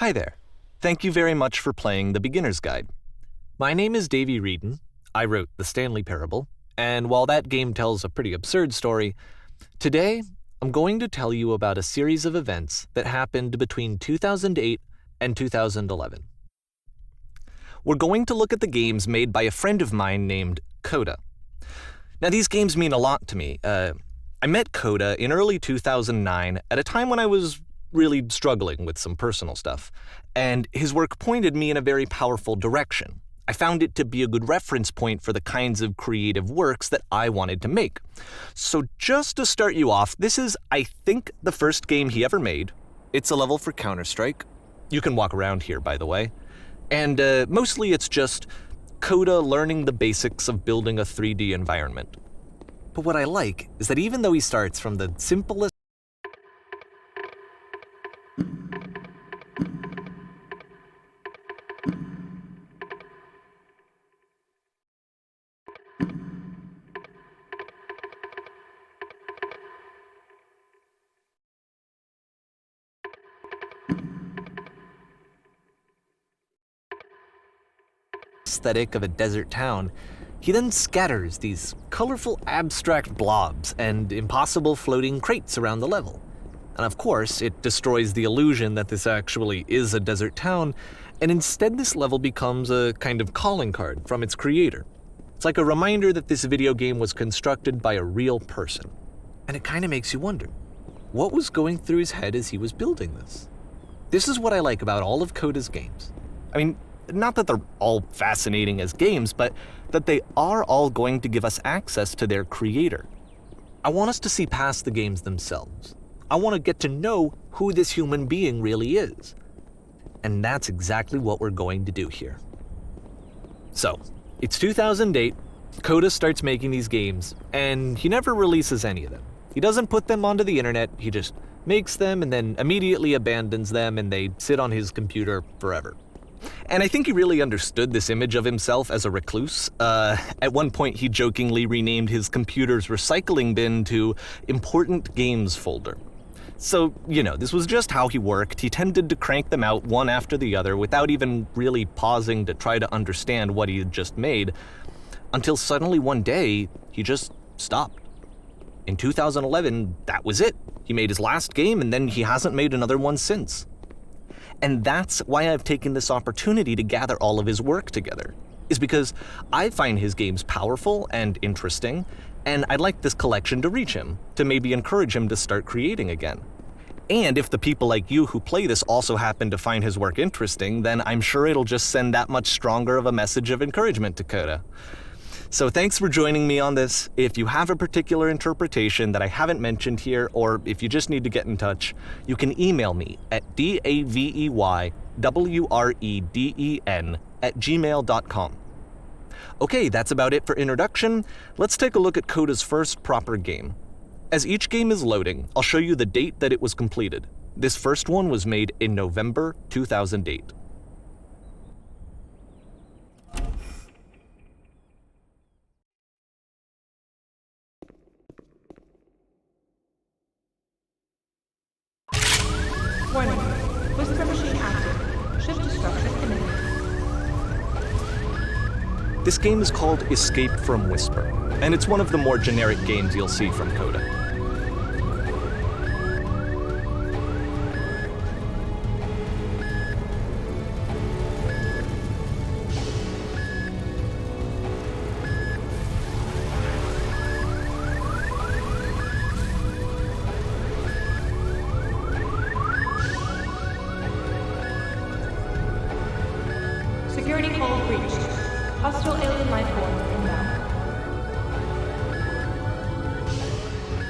Hi there. Thank you very much for playing The Beginner's Guide. My name is Davey Reedon. I wrote The Stanley Parable, and while that game tells a pretty absurd story, today I'm going to tell you about a series of events that happened between 2008 and 2011. We're going to look at the games made by a friend of mine named Coda. Now, these games mean a lot to me. I met Coda in early 2009 at a time when I was really struggling with some personal stuff, and his work pointed me in a very powerful direction. I found it to be a good reference point for the kinds of creative works that I wanted to make. So just to start you off, this is, I think, the first game he ever made. It's a level for Counter-Strike. You can walk around here, by the way. And mostly it's just Coda learning the basics of building a 3D environment. But what I like is that even though he starts from the simplest aesthetic of a desert town, he then scatters these colorful abstract blobs and impossible floating crates around the level. And of course, it destroys the illusion that this actually is a desert town, and instead this level becomes a kind of calling card from its creator. It's like a reminder that this video game was constructed by a real person. And it kind of makes you wonder, what was going through his head as he was building this? This is what I like about all of Coda's games. I mean, not that they're all fascinating as games, but that they are all going to give us access to their creator. I want us to see past the games themselves. I want to get to know who this human being really is. And that's exactly what we're going to do here. So, it's 2008, Coda starts making these games, and he never releases any of them. He doesn't put them onto the internet, he just makes them and then immediately abandons them, and they sit on his computer forever. And I think he really understood this image of himself as a recluse. At one point, he jokingly renamed his computer's recycling bin to Important Games Folder. So, this was just how he worked. He tended to crank them out one after the other without even really pausing to try to understand what he had just made, until suddenly one day, he just stopped. In 2011, that was it. He made his last game, and then he hasn't made another one since. And that's why I've taken this opportunity to gather all of his work together, is because I find his games powerful and interesting, and I'd like this collection to reach him, to maybe encourage him to start creating again. And if the people like you who play this also happen to find his work interesting, then I'm sure it'll just send that much stronger of a message of encouragement to Coda. So thanks for joining me on this. If you have a particular interpretation that I haven't mentioned here, or if you just need to get in touch, you can email me at daveyWreden@gmail.com. Okay, that's about it for introduction. Let's take a look at Coda's first proper game. As each game is loading, I'll show you the date that it was completed. This first one was made in November 2008. Warning. Whisper machine active. Shift to structure imminent. This game is called Escape from Whisper, and it's one of the more generic games you'll see from Coda. Security call breached. Hostile alien life form inbound.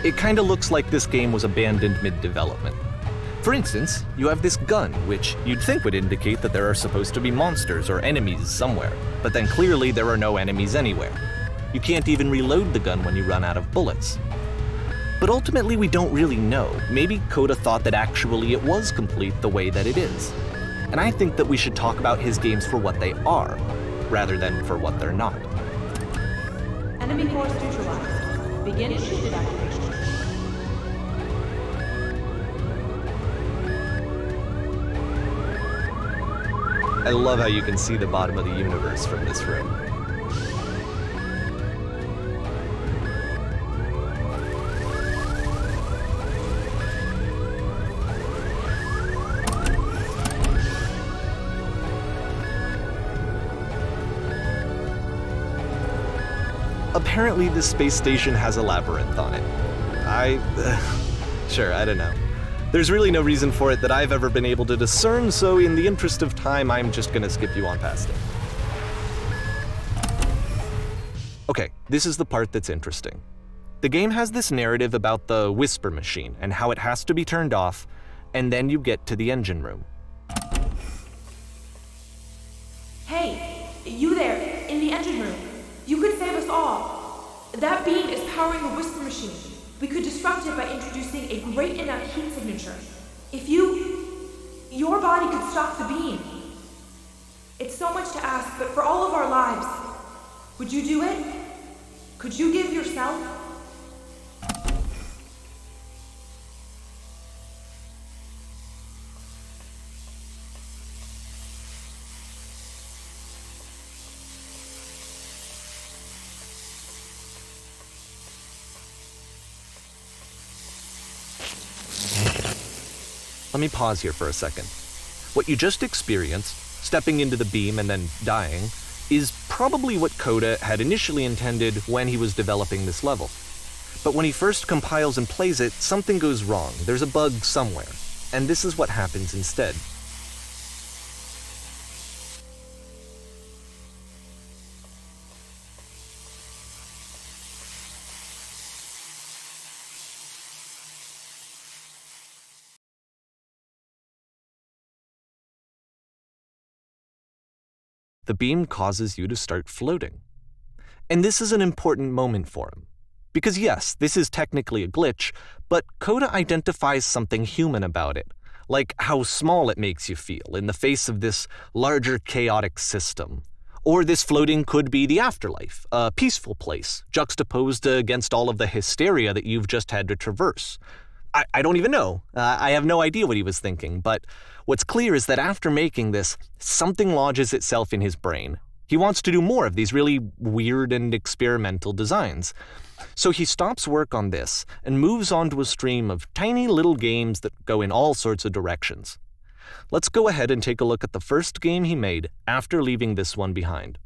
It kinda looks like this game was abandoned mid-development. For instance, you have this gun, which you'd think would indicate that there are supposed to be monsters or enemies somewhere, but then clearly there are no enemies anywhere. You can't even reload the gun when you run out of bullets. But ultimately we don't really know. Maybe Coda thought that actually it was complete the way that it is. And I think that we should talk about his games for what they are, rather than for what they're not. Enemy force neutralized. Begin ship evacuation. I love how you can see the bottom of the universe from this room. Apparently, this space station has a labyrinth on it. Sure, I don't know. There's really no reason for it that I've ever been able to discern, so in the interest of time, I'm just gonna skip you on past it. Okay, this is the part that's interesting. The game has this narrative about the whisper machine and how it has to be turned off, and then you get to the engine room. Hey, you there, in the engine room. You could save us all. That beam is powering the whisper machine. We could disrupt it by introducing a great enough heat signature. If your body could stop the beam. It's so much to ask, but for all of our lives, would you do it? Could you give yourself? Let me pause here for a second. What you just experienced, stepping into the beam and then dying, is probably what Coda had initially intended when he was developing this level. But when he first compiles and plays it, something goes wrong. There's a bug somewhere. And this is what happens instead. The beam causes you to start floating. And this is an important moment for him. Because yes, this is technically a glitch, but Coda identifies something human about it, like how small it makes you feel in the face of this larger chaotic system. Or this floating could be the afterlife, a peaceful place, juxtaposed against all of the hysteria that you've just had to traverse. I don't even know. I have no idea what he was thinking, but what's clear is that after making this, something lodges itself in his brain. He wants to do more of these really weird and experimental designs. So he stops work on this and moves on to a stream of tiny little games that go in all sorts of directions. Let's go ahead and take a look at the first game he made after leaving this one behind.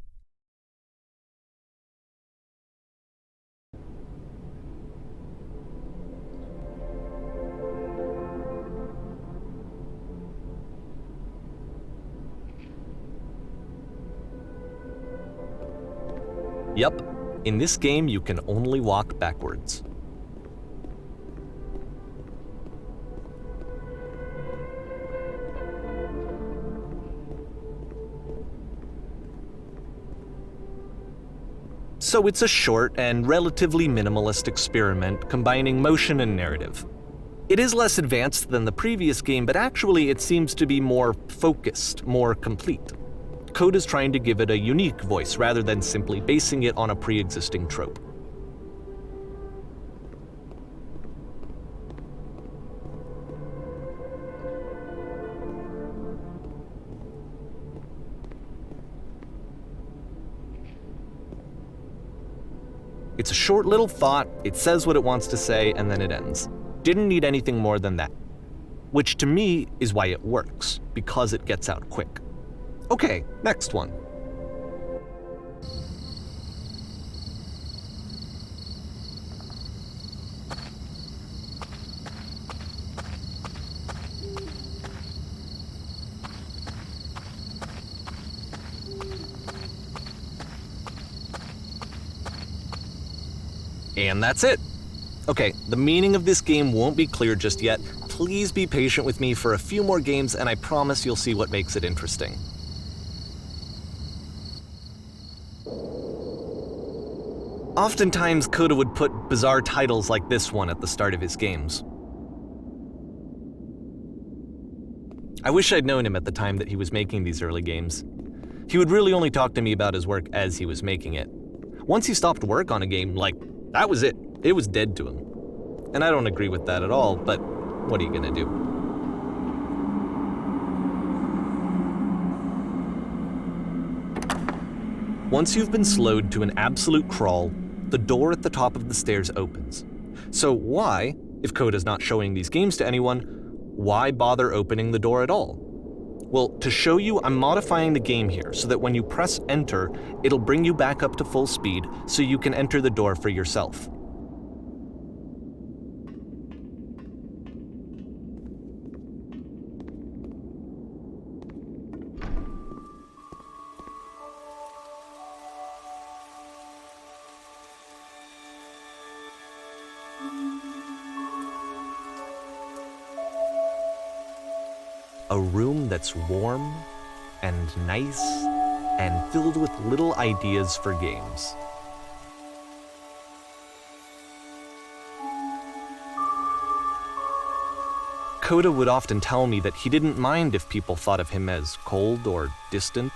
Yep, in this game you can only walk backwards. So it's a short and relatively minimalist experiment combining motion and narrative. It is less advanced than the previous game, but actually it seems to be more focused, more complete. Coda's trying to give it a unique voice rather than simply basing it on a pre-existing trope. It's a short little thought, it says what it wants to say, and then it ends. Didn't need anything more than that. Which to me is why it works, because it gets out quick. Okay, next one. And that's it. Okay, the meaning of this game won't be clear just yet. Please be patient with me for a few more games, and I promise you'll see what makes it interesting. Oftentimes, Coda would put bizarre titles like this one at the start of his games. I wish I'd known him at the time that he was making these early games. He would really only talk to me about his work as he was making it. Once he stopped work on a game, that was it. It was dead to him. And I don't agree with that at all, but what are you gonna do? Once you've been slowed to an absolute crawl, the door at the top of the stairs opens. So why, if Coda's not showing these games to anyone, why bother opening the door at all? Well, to show you, I'm modifying the game here so that when you press enter, it'll bring you back up to full speed so you can enter the door for yourself. A room that's warm and nice and filled with little ideas for games. Coda would often tell me that he didn't mind if people thought of him as cold or distant.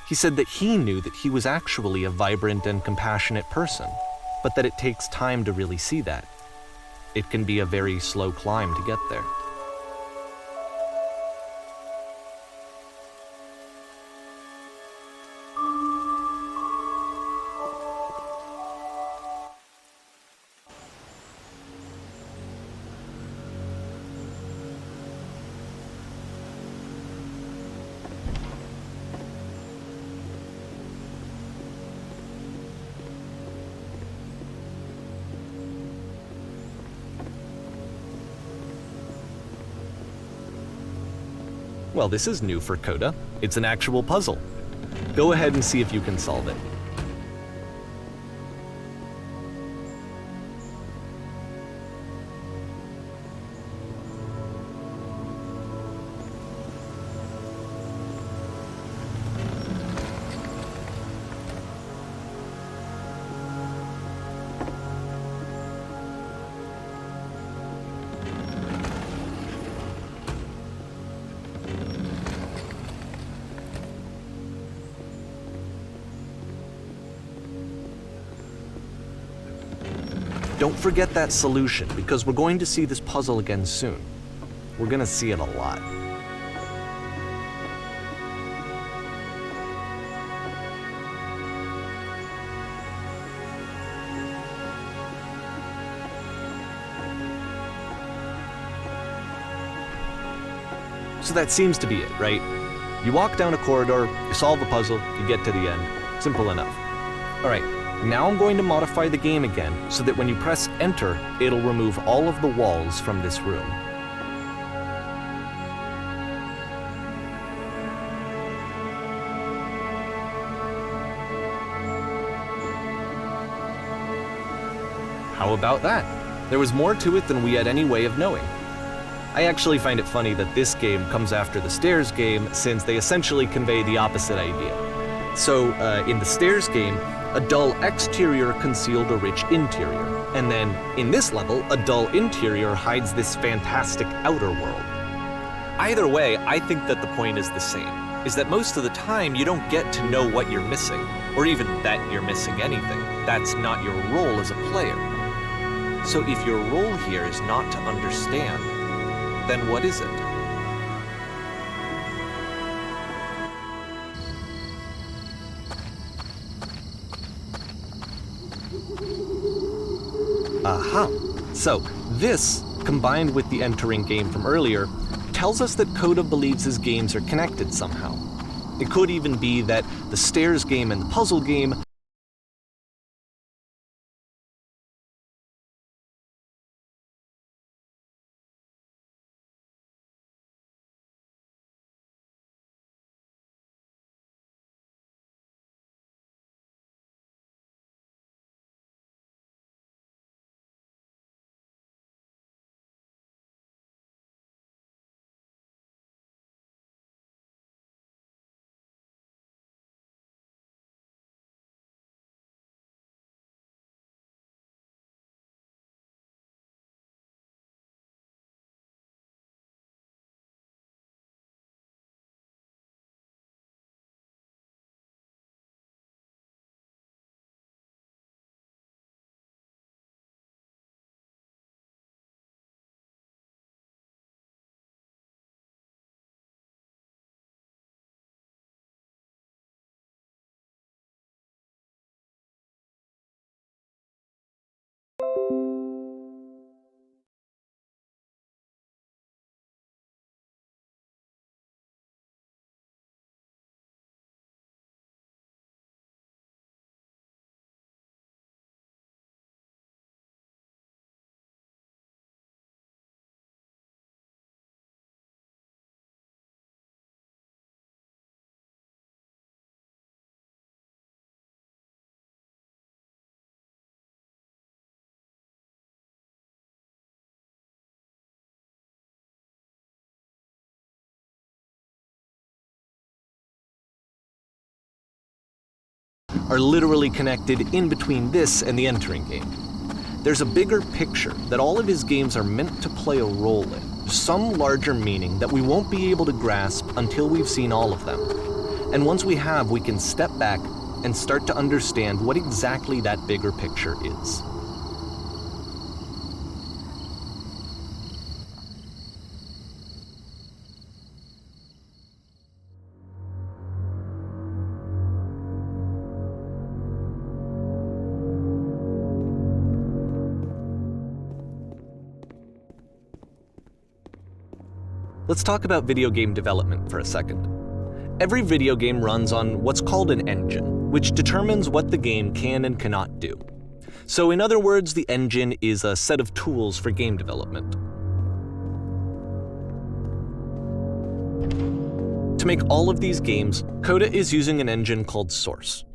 He said that he knew that he was actually a vibrant and compassionate person, but that it takes time to really see that. It can be a very slow climb to get there. Well, this is new for Coda. It's an actual puzzle. Go ahead and see if you can solve it. Don't forget that solution, because we're going to see this puzzle again soon. We're going to see it a lot. So that seems to be it, right? You walk down a corridor, you solve a puzzle, you get to the end. Simple enough. All right. Now I'm going to modify the game again so that when you press enter, it'll remove all of the walls from this room. How about that? There was more to it than we had any way of knowing. I actually find it funny that this game comes after the stairs game, since they essentially convey the opposite idea. So, in the stairs game, a dull exterior concealed a rich interior. And then, in this level, a dull interior hides this fantastic outer world. Either way, I think that the point is the same, is that most of the time you don't get to know what you're missing, or even that you're missing anything. That's not your role as a player. So if your role here is not to understand, then what is it? Aha! So, this, combined with the entering game from earlier, tells us that Coda believes his games are connected somehow. It could even be that the stairs game and the puzzle game are literally connected in between this and the entering game. There's a bigger picture that all of his games are meant to play a role in, some larger meaning that we won't be able to grasp until we've seen all of them. And once we have, we can step back and start to understand what exactly that bigger picture is. Let's talk about video game development for a second. Every video game runs on what's called an engine, which determines what the game can and cannot do. So in other words, the engine is a set of tools for game development. To make all of these games, Coda is using an engine called Source.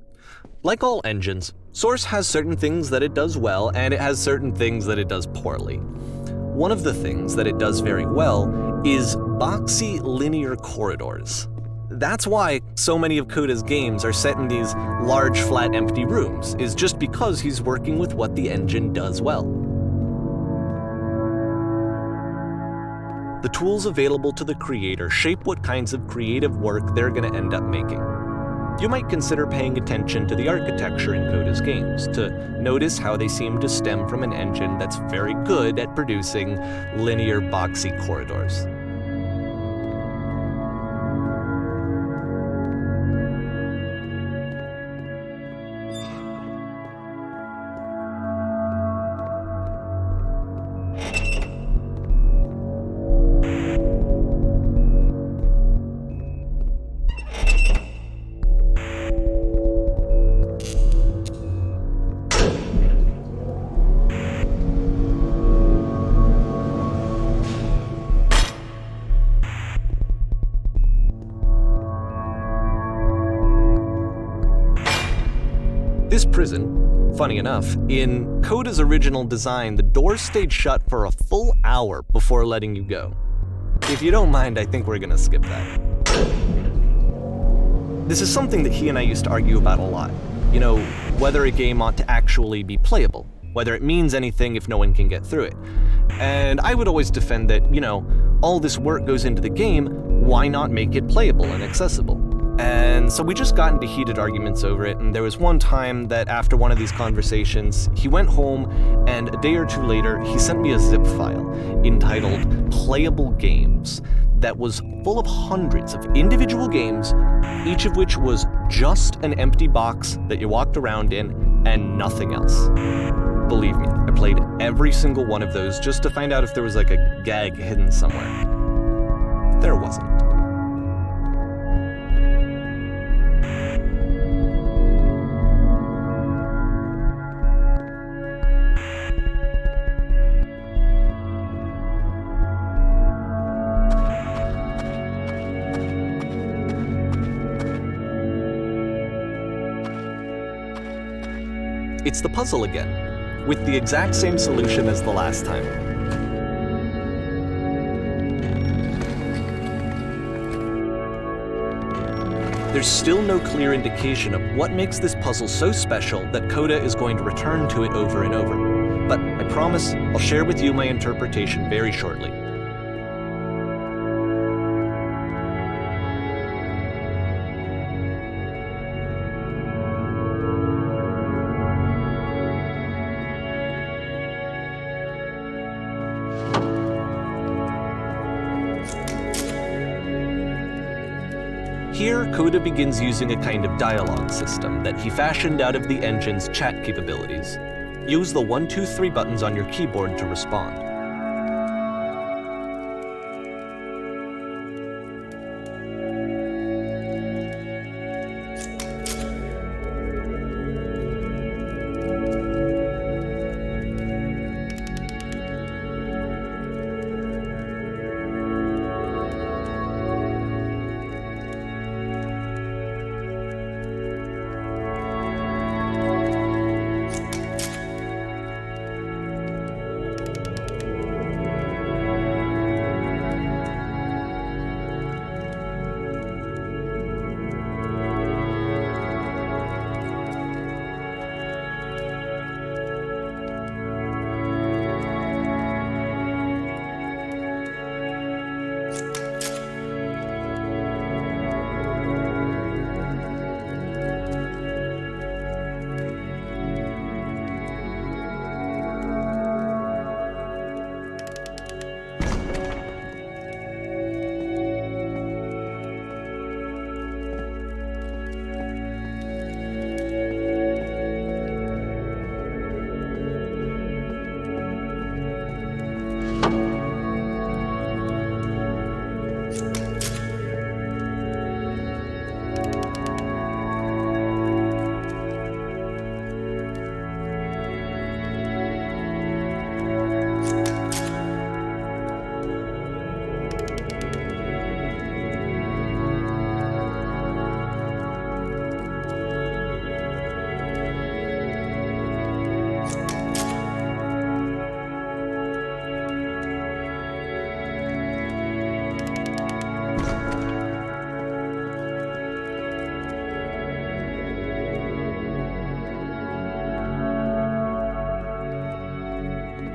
Like all engines, Source has certain things that it does well, and it has certain things that it does poorly. One of the things that it does very well is boxy linear corridors. That's why so many of Coda's games are set in these large, flat, empty rooms, is just because he's working with what the engine does well. The tools available to the creator shape what kinds of creative work they're going to end up making. You might consider paying attention to the architecture in Coda's games, to notice how they seem to stem from an engine that's very good at producing linear, boxy corridors. This prison, funny enough, in Coda's original design, the doors stayed shut for a full hour before letting you go. If you don't mind, I think we're gonna skip that. This is something that he and I used to argue about a lot. You know, whether a game ought to actually be playable, whether it means anything if no one can get through it. And I would always defend that, all this work goes into the game, why not make it playable and accessible? And so we just got into heated arguments over it, and there was one time that after one of these conversations, he went home, and a day or two later, he sent me a zip file entitled Playable Games that was full of hundreds of individual games, each of which was just an empty box that you walked around in and nothing else. Believe me, I played every single one of those just to find out if there was like a gag hidden somewhere. There wasn't. It's the puzzle again, with the exact same solution as the last time. There's still no clear indication of what makes this puzzle so special that Coda is going to return to it over and over. But I promise I'll share with you my interpretation very shortly. Here, Coda begins using a kind of dialogue system that he fashioned out of the engine's chat capabilities. Use the 1, 2, 3 buttons on your keyboard to respond.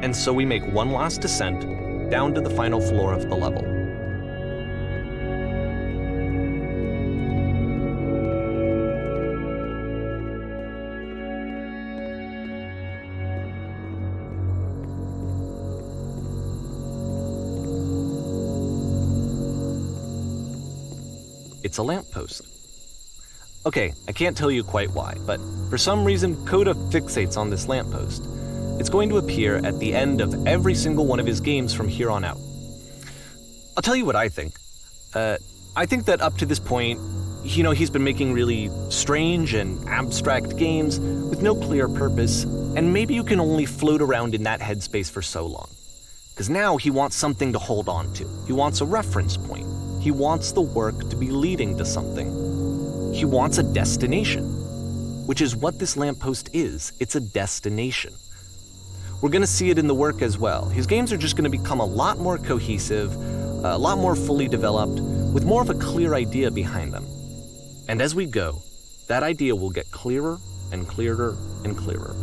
And so we make one last descent down to the final floor of the level. It's a lamppost. Okay, I can't tell you quite why, but for some reason Coda fixates on this lamppost. It's going to appear at the end of every single one of his games from here on out. I'll tell you what I think. I think that up to this point, he's been making really strange and abstract games with no clear purpose, and maybe you can only float around in that headspace for so long. Because now he wants something to hold on to. He wants a reference point. He wants the work to be leading to something. He wants a destination, which is what this lamppost is. It's a destination. We're going to see it in the work as well. His games are just going to become a lot more cohesive, a lot more fully developed, with more of a clear idea behind them. And as we go, that idea will get clearer and clearer and clearer.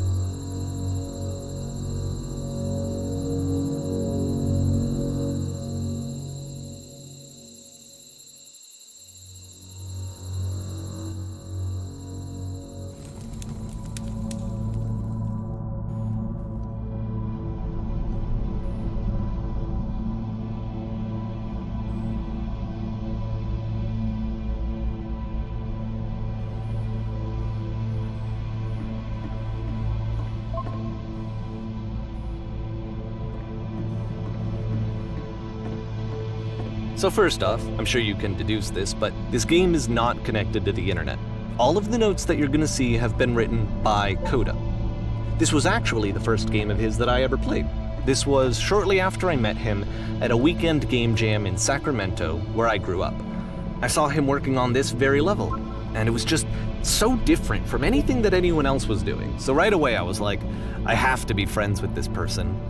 So first off, I'm sure you can deduce this, but this game is not connected to the internet. All of the notes that you're going to see have been written by Coda. This was actually the first game of his that I ever played. This was shortly after I met him at a weekend game jam in Sacramento, where I grew up. I saw him working on this very level, and it was just so different from anything that anyone else was doing. So right away I was like, I have to be friends with this person.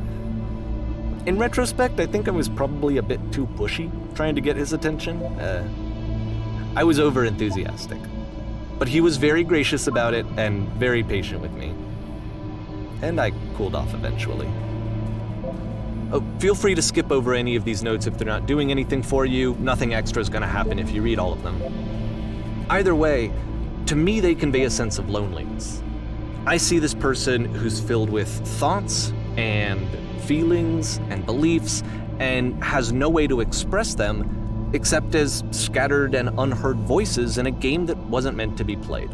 In retrospect, I think I was probably a bit too pushy, trying to get his attention. I was over-enthusiastic. But he was very gracious about it and very patient with me. And I cooled off eventually. Oh, feel free to skip over any of these notes if they're not doing anything for you. Nothing extra is going to happen if you read all of them. Either way, to me they convey a sense of loneliness. I see this person who's filled with thoughts and feelings and beliefs and has no way to express them except as scattered and unheard voices in a game that wasn't meant to be played.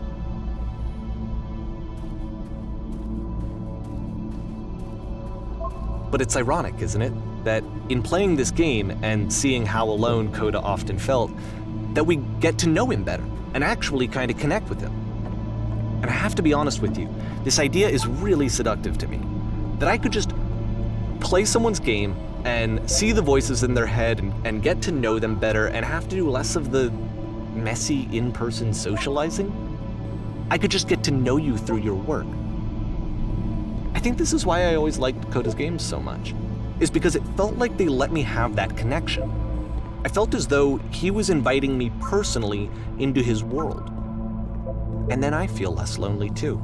But it's ironic, isn't it, that in playing this game and seeing how alone Coda often felt, that we get to know him better and actually kind of connect with him. And I have to be honest with you, this idea is really seductive to me, that I could just play someone's game and see the voices in their head and get to know them better and have to do less of the messy in-person socializing. I could just get to know you through your work. I think this is why I always liked Coda's games so much, is because it felt like they let me have that connection. I felt as though he was inviting me personally into his world. And then I feel less lonely too.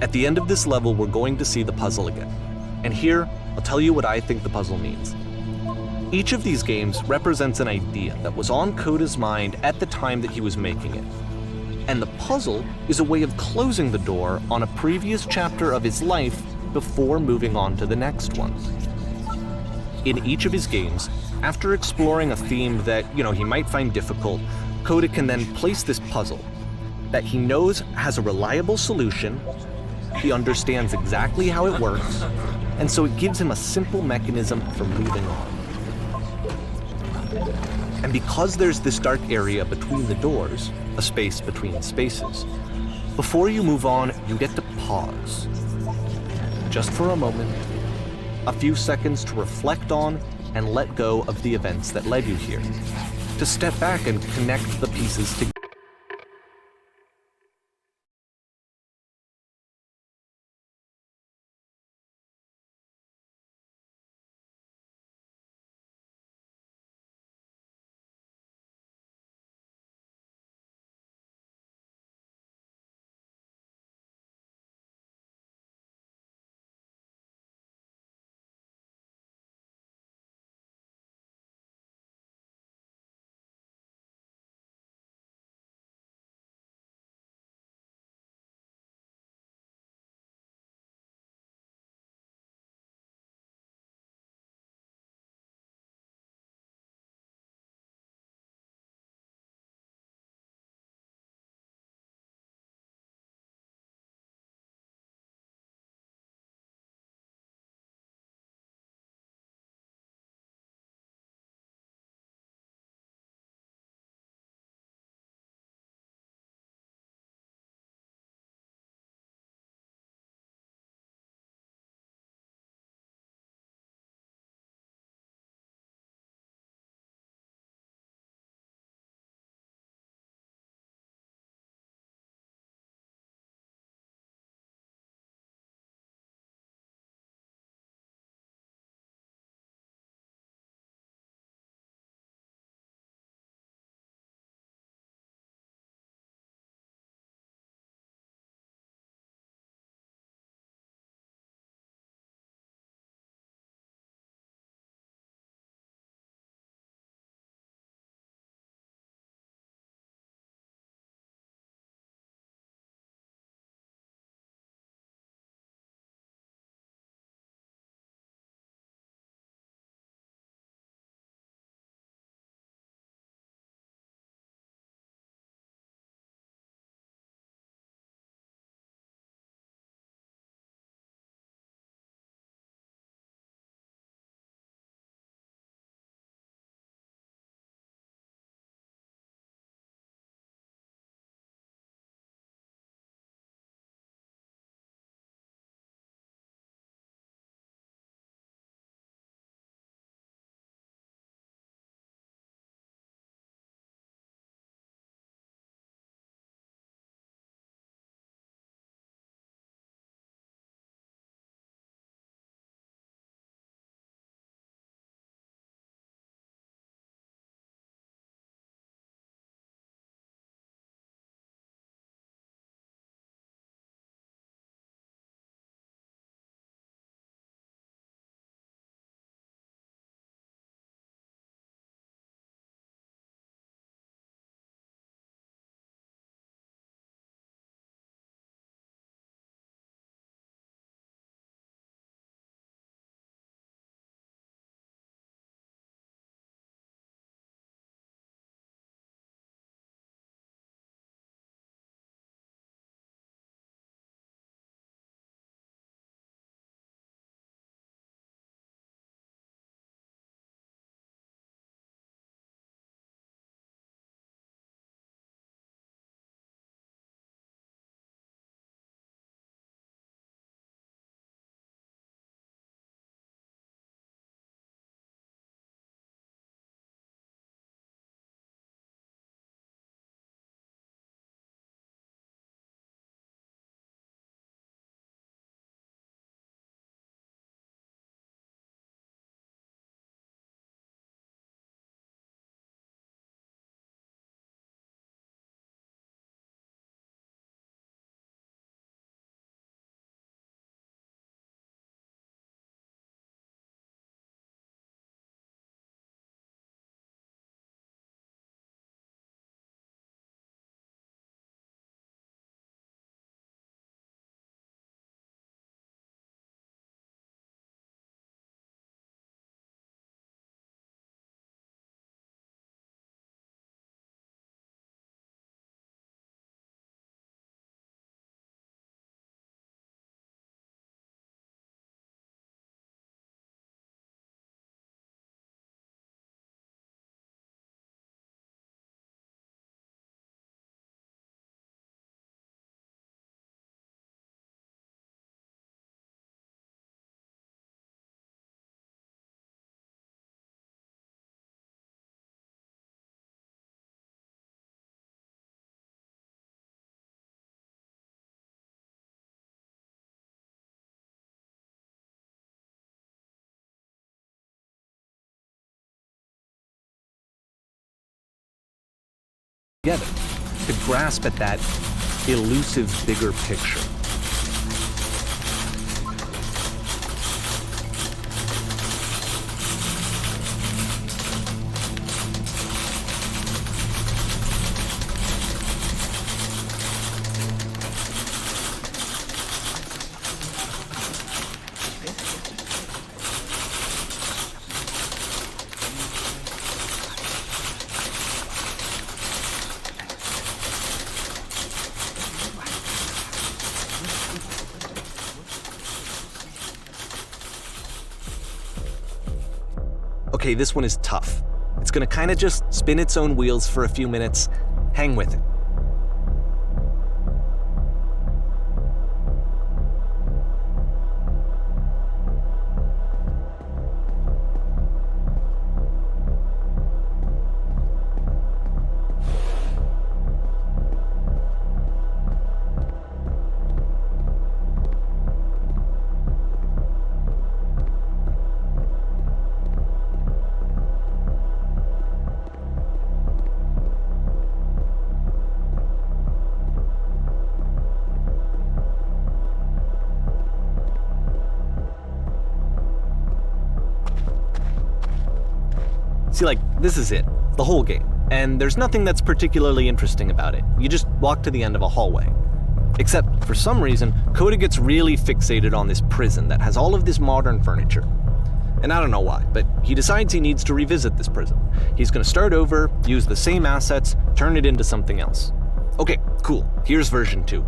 At the end of this level, we're going to see the puzzle again. And here, I'll tell you what I think the puzzle means. Each of these games represents an idea that was on Coda's mind at the time that he was making it. And the puzzle is a way of closing the door on a previous chapter of his life before moving on to the next one. In each of his games, after exploring a theme that, he might find difficult, Coda can then place this puzzle that he knows has a reliable solution, he understands exactly how it works, and so it gives him a simple mechanism for moving on. And because there's this dark area between the doors, a space between spaces, before you move on, you get to pause. Just for a moment, a few seconds to reflect on and let go of the events that led you here, to step back and connect the pieces together. together to grasp at that elusive bigger picture. Okay, this one is tough. It's gonna kind of just spin its own wheels for a few minutes. Hang with it. See, like, this is it, the whole game, and there's nothing that's particularly interesting about it. You just walk to the end of a hallway. Except, for some reason, Coda gets really fixated on this prison that has all of this modern furniture. And I don't know why, but he decides he needs to revisit this prison. He's gonna start over, use the same assets, turn it into something else. Okay, cool, here's version 2.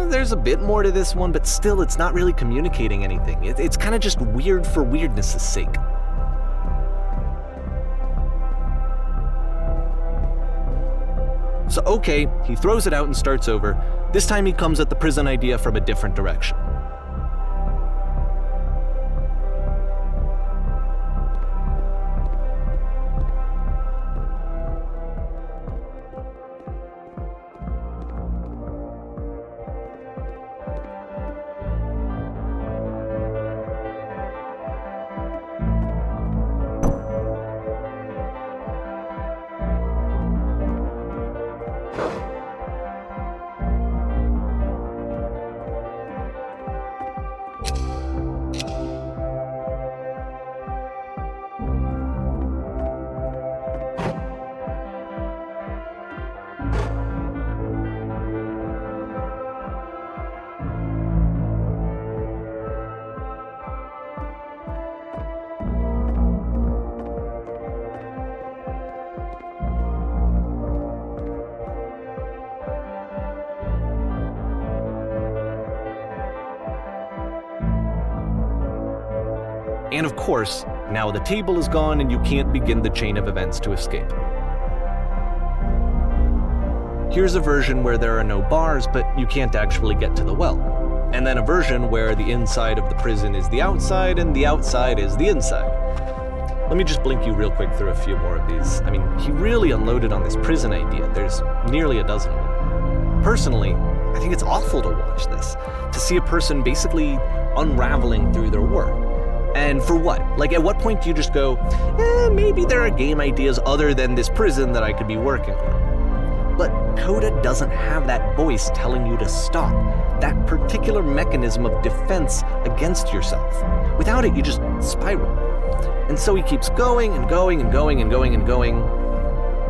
There's a bit more to this one, but still it's not really communicating anything. It's kind of just weird for weirdness' sake. So okay, he throws it out and starts over. This time he comes at the prison idea from a different direction. And of course, now the table is gone and you can't begin the chain of events to escape. Here's a version where there are no bars, but you can't actually get to the well. And then a version where the inside of the prison is the outside and the outside is the inside. Let me just blink you real quick through a few more of these. I mean, he really unloaded on this prison idea. There's nearly a dozen of them. Personally, I think it's awful to watch this, to see a person basically unraveling through their work. And for what? Like, at what point do you just go, maybe there are game ideas other than this prison that I could be working on? But Coda doesn't have that voice telling you to stop, that particular mechanism of defense against yourself. Without it, you just spiral. And so he keeps going and going and going and going and going.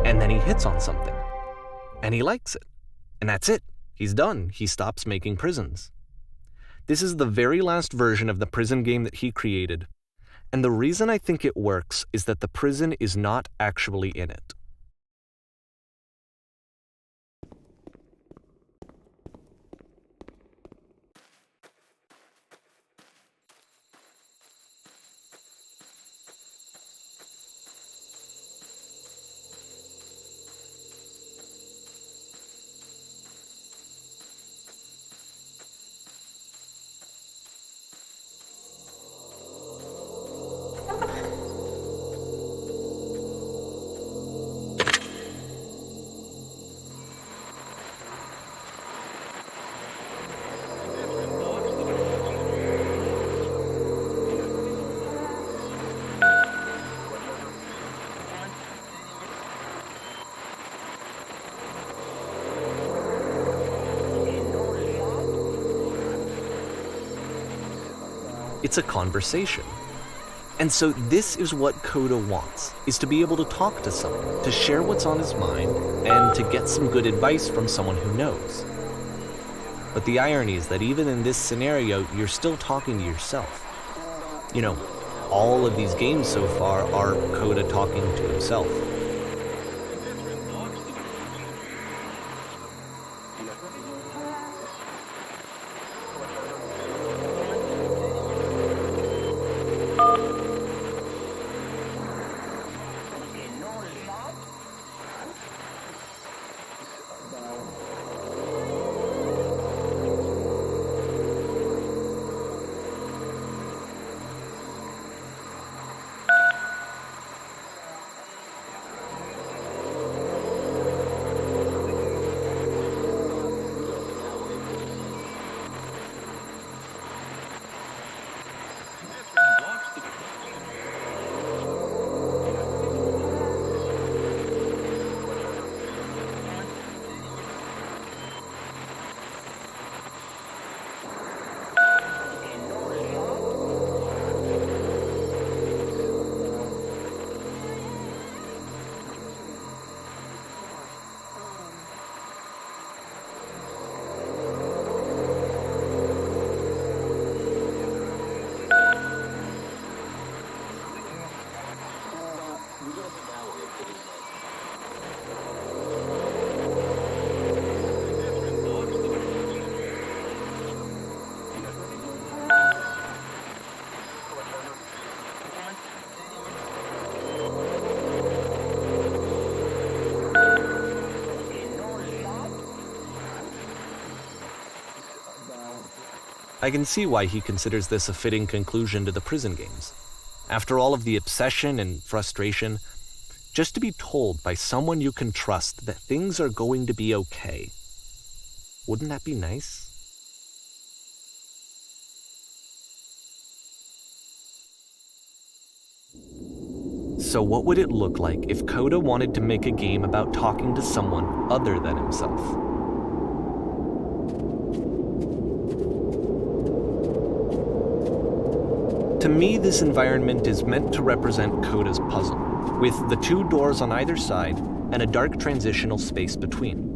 And then he hits on something. And he likes it. And that's it. He's done. He stops making prisons. This is the very last version of the prison game that he created. And the reason I think it works is that the prison is not actually in it. It's a conversation. And so this is what Coda wants, is to be able to talk to someone, to share what's on his mind, and to get some good advice from someone who knows. But the irony is that even in this scenario, you're still talking to yourself. You know, all of these games so far are Coda talking to himself. I can see why he considers this a fitting conclusion to the prison games. After all of the obsession and frustration, just to be told by someone you can trust that things are going to be okay. Wouldn't that be nice? So what would it look like if Coda wanted to make a game about talking to someone other than himself? To me, this environment is meant to represent Coda's puzzle, with the two doors on either side and a dark transitional space between.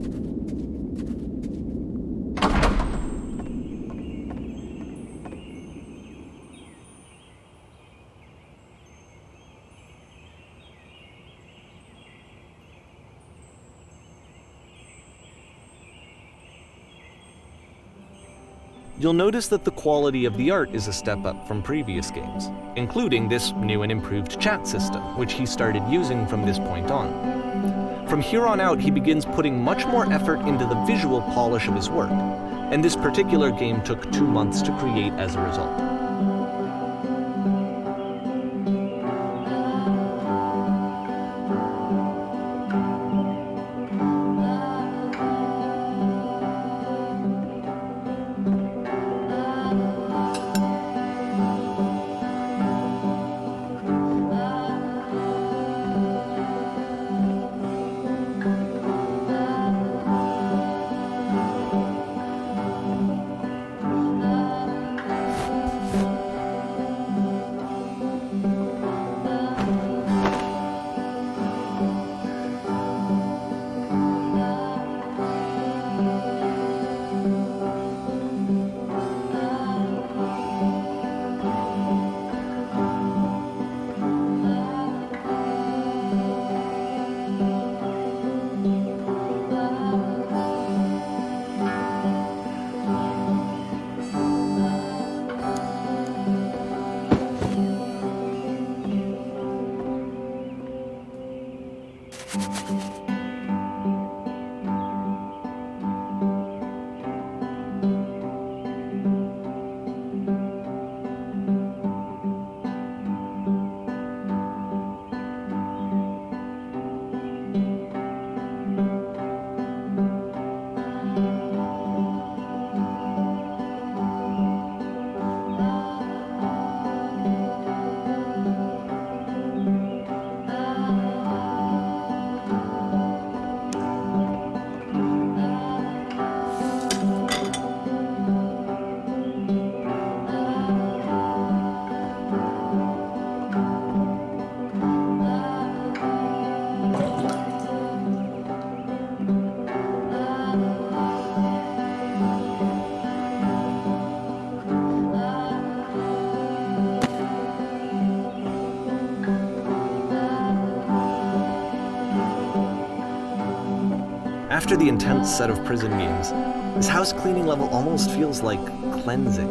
You'll notice that the quality of the art is a step up from previous games, including this new and improved chat system, which he started using from this point on. From here on out, he begins putting much more effort into the visual polish of his work, and this particular game took 2 months to create as a result. After the intense set of prison games, this house cleaning level almost feels like cleansing.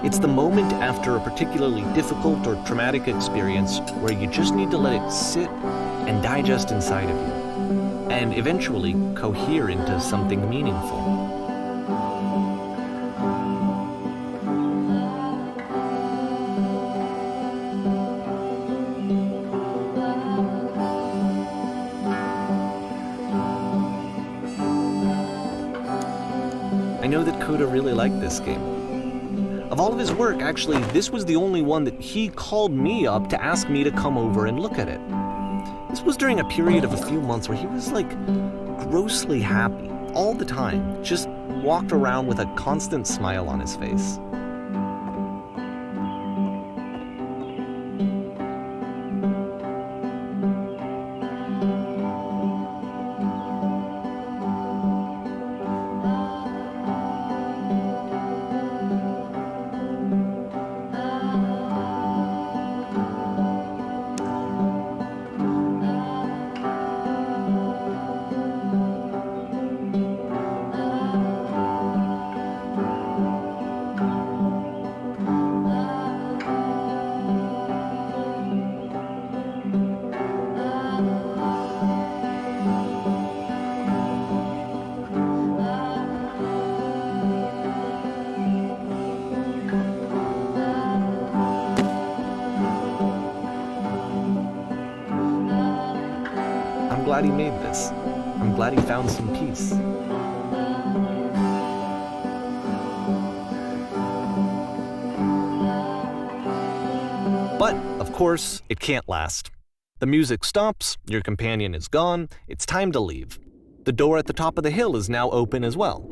It's the moment after a particularly difficult or traumatic experience where you just need to let it sit and digest inside of you, and eventually cohere into something meaningful. I know that Coda really liked this game. Of all of his work, actually, this was the only one that he called me up to ask me to come over and look at it. This was during a period of a few months where he was like grossly happy all the time, just walked around with a constant smile on his face. I'm glad he made this. I'm glad he found some peace. But, of course, it can't last. The music stops, your companion is gone, it's time to leave. The door at the top of the hill is now open as well.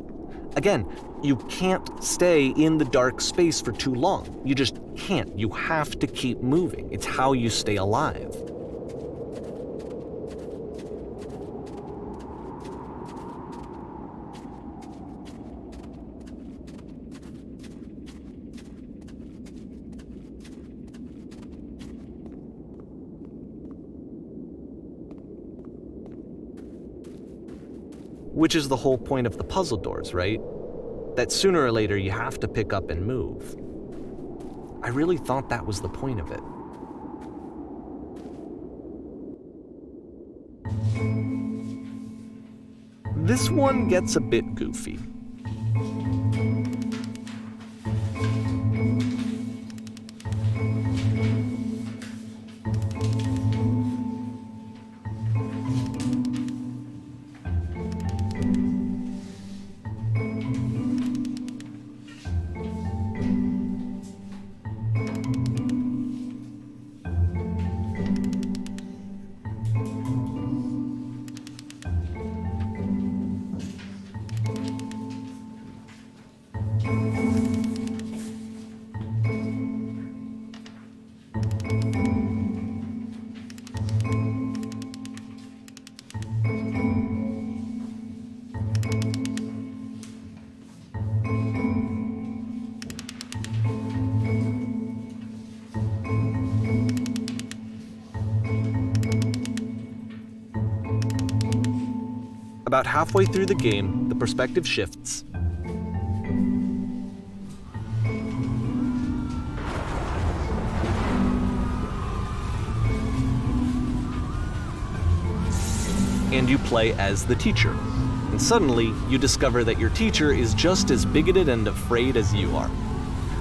Again, you can't stay in the dark space for too long. You just can't. You have to keep moving. It's how you stay alive. Which is the whole point of the puzzle doors, right? That sooner or later you have to pick up and move. I really thought that was the point of it. This one gets a bit goofy. About halfway through the game, the perspective shifts. and you play as the teacher. And suddenly, you discover that your teacher is just as bigoted and afraid as you are.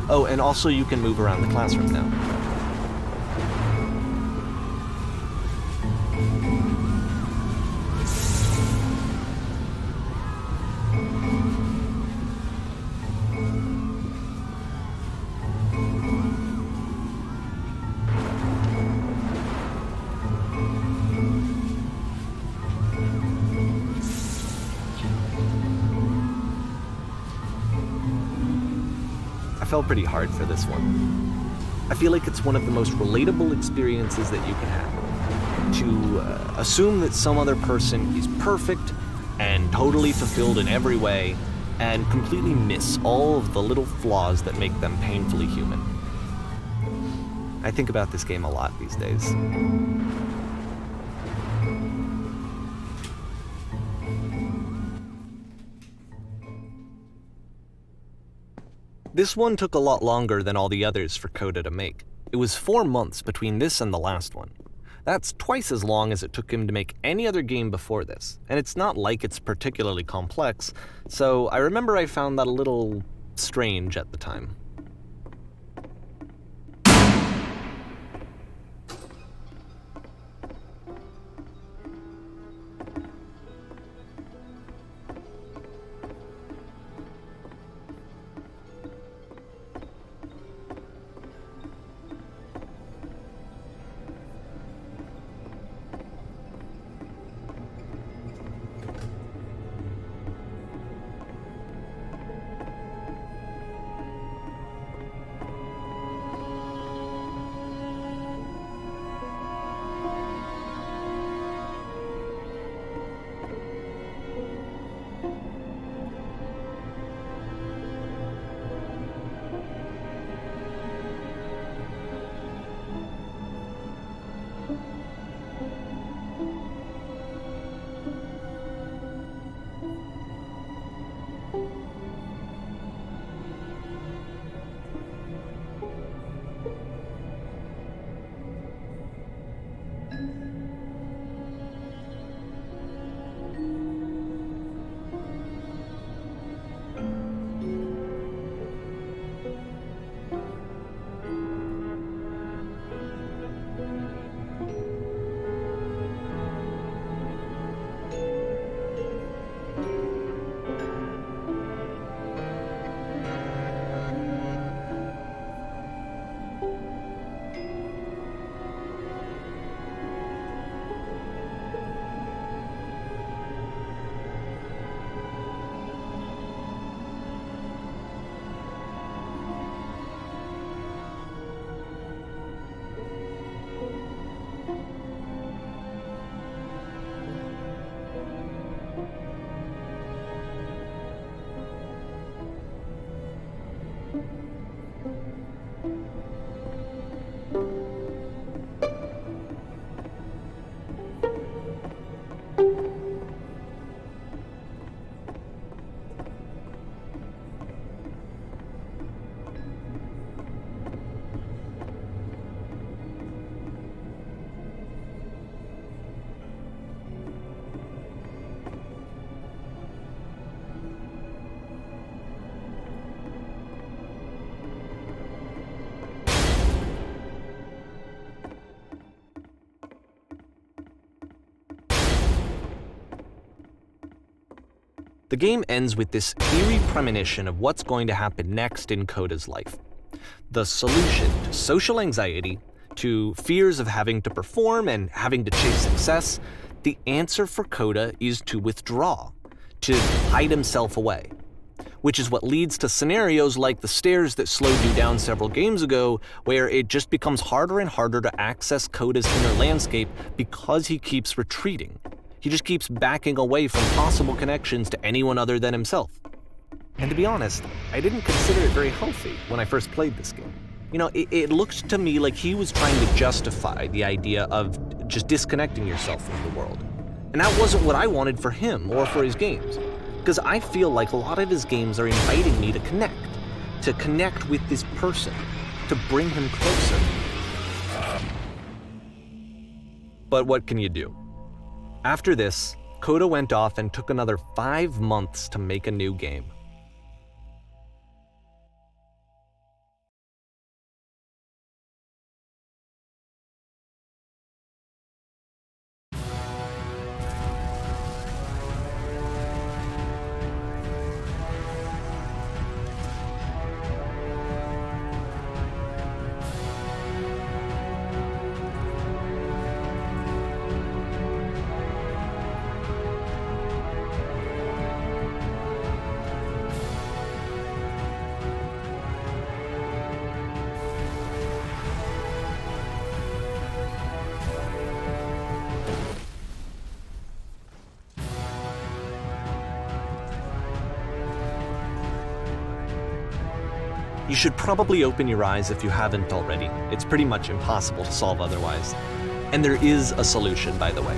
Oh, and also you can move around the classroom now. I fell pretty hard for this one. I feel like it's one of the most relatable experiences that you can have. To assume that some other person is perfect and totally fulfilled in every way, and completely miss all of the little flaws that make them painfully human. I think about this game a lot these days. This one took a lot longer than all the others for Coda to make. It was 4 months between this and the last one. That's twice as long as it took him to make any other game before this, and it's not like it's particularly complex, so I remember I found that a little strange at the time. The game ends with this eerie premonition of what's going to happen next in Coda's life. The solution to social anxiety, to fears of having to perform and having to chase success, the answer for Coda is to withdraw, to hide himself away. Which is what leads to scenarios like the stairs that slowed you down several games ago, where it just becomes harder and harder to access Coda's inner landscape because he keeps retreating. He just keeps backing away from possible connections to anyone other than himself. And to be honest, I didn't consider it very healthy when I first played this game. You know, it looked to me like he was trying to justify the idea of just disconnecting yourself from the world. And that wasn't what I wanted for him or for his games. Because I feel like a lot of his games are inviting me to connect with this person, to bring him closer. But what can you do? After this, Coda went off and took another 5 months to make a new game. You should probably open your eyes if you haven't already. It's pretty much impossible to solve otherwise. And there is a solution, by the way.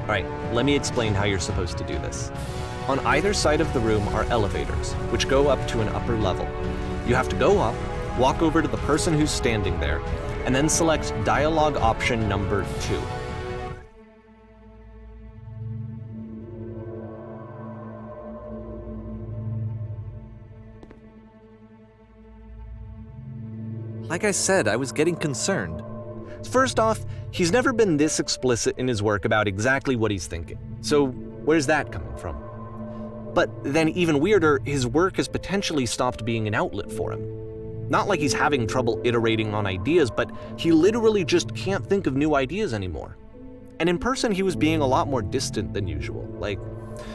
Alright, let me explain how you're supposed to do this. On either side of the room are elevators, which go up to an upper level. You have to go up, walk over to the person who's standing there, and then select dialogue option number 2. Like I said, I was getting concerned. First off, he's never been this explicit in his work about exactly what he's thinking. So where's that coming from? But then even weirder, his work has potentially stopped being an outlet for him. Not like he's having trouble iterating on ideas, but he literally just can't think of new ideas anymore. And in person, he was being a lot more distant than usual. Like,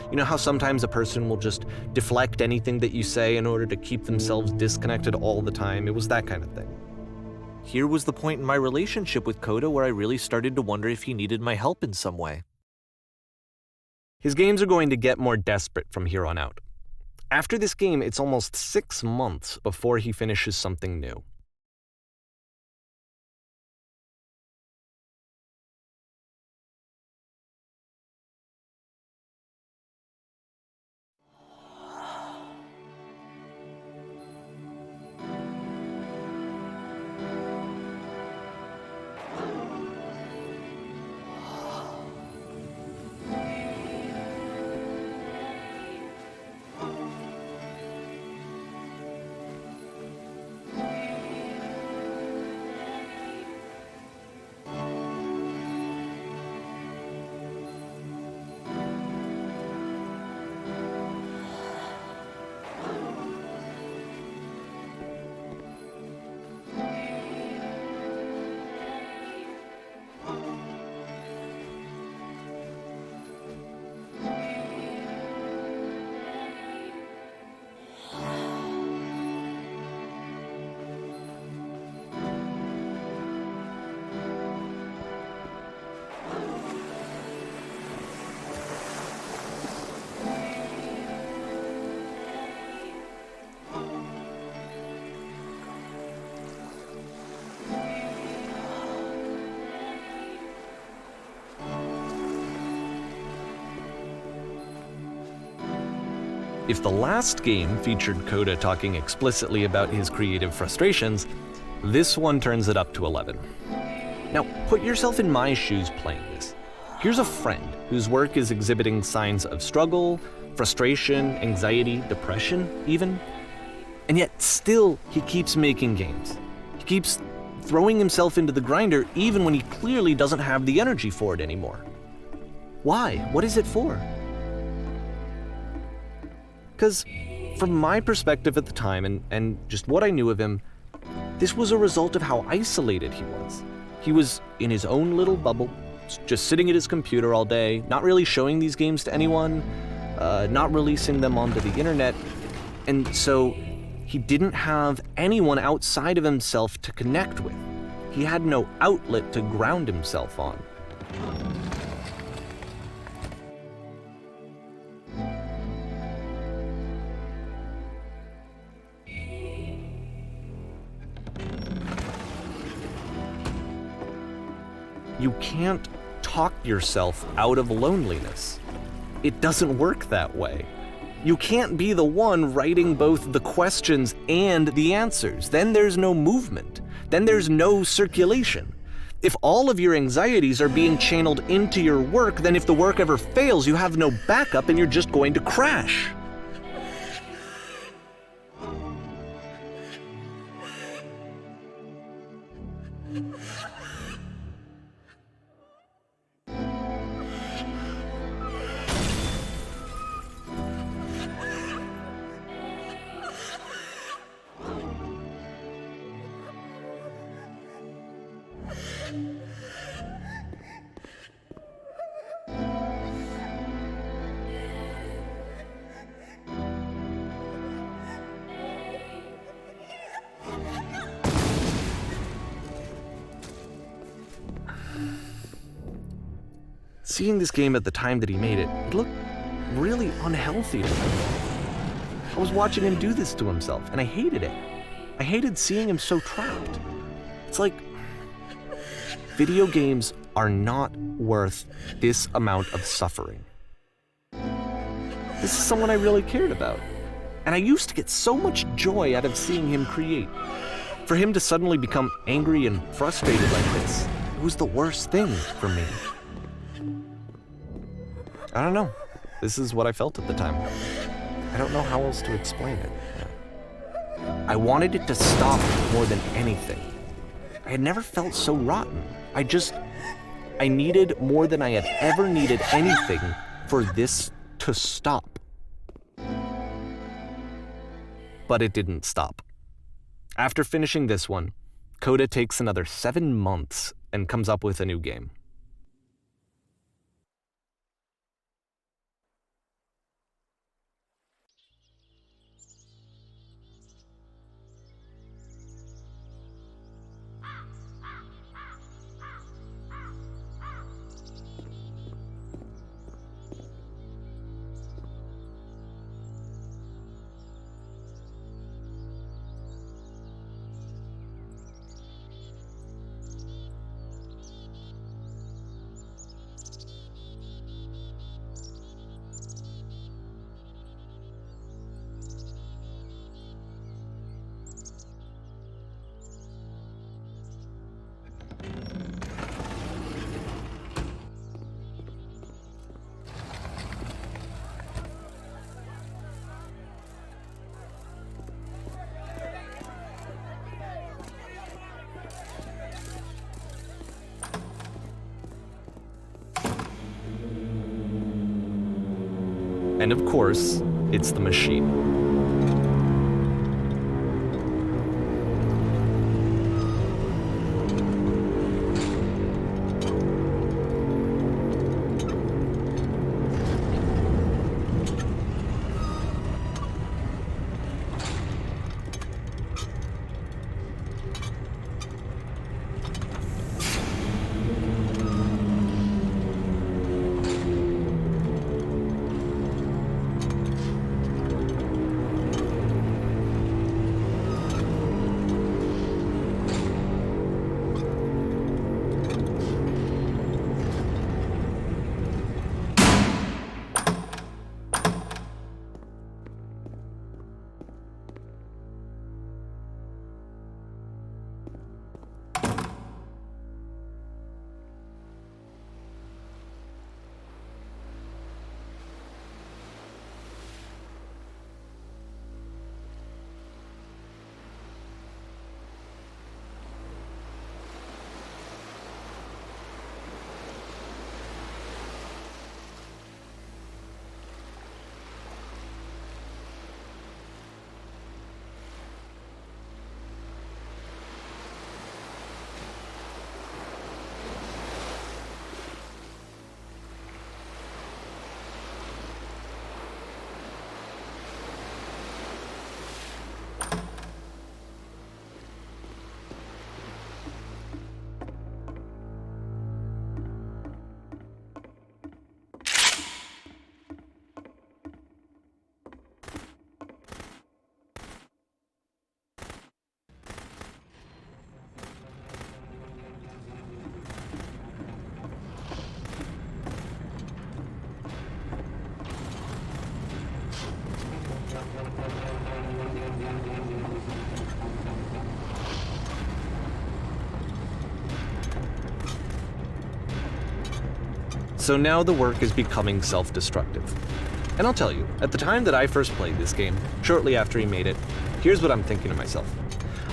you know how sometimes a person will just deflect anything that you say in order to keep themselves disconnected all the time? It was that kind of thing. Here was the point in my relationship with Coda where I really started to wonder if he needed my help in some way. His games are going to get more desperate from here on out. After this game, it's almost 6 months before he finishes something new. If the last game featured Coda talking explicitly about his creative frustrations, this one turns it up to 11. Now, put yourself in my shoes playing this. Here's a friend whose work is exhibiting signs of struggle, frustration, anxiety, depression, even. And yet, still, he keeps making games. He keeps throwing himself into the grinder even when he clearly doesn't have the energy for it anymore. Why? What is it for? Because from my perspective at the time and just what I knew of him, this was a result of how isolated he was. He was in his own little bubble, just sitting at his computer all day, not really showing these games to anyone, not releasing them onto the internet, and so he didn't have anyone outside of himself to connect with. He had no outlet to ground himself on. You can't talk yourself out of loneliness. It doesn't work that way. You can't be the one writing both the questions and the answers. Then there's no movement. Then there's no circulation. If all of your anxieties are being channeled into your work, then if the work ever fails, you have no backup and you're just going to crash. Seeing this game at the time that he made it, it looked really unhealthy to me. I was watching him do this to himself, and I hated it. I hated seeing him so trapped. It's like, video games are not worth this amount of suffering. This is someone I really cared about, and I used to get so much joy out of seeing him create. For him to suddenly become angry and frustrated like this, it was the worst thing for me. I don't know. This is what I felt at the time. I don't know how else to explain it. I wanted it to stop more than anything. I had never felt so rotten. I needed more than I had ever needed anything for this to stop. But it didn't stop. After finishing this one, Coda takes another 7 months and comes up with a new game. And of course, it's the machine. So now the work is becoming self-destructive. And I'll tell you, at the time that I first played this game, shortly after he made it, here's what I'm thinking to myself.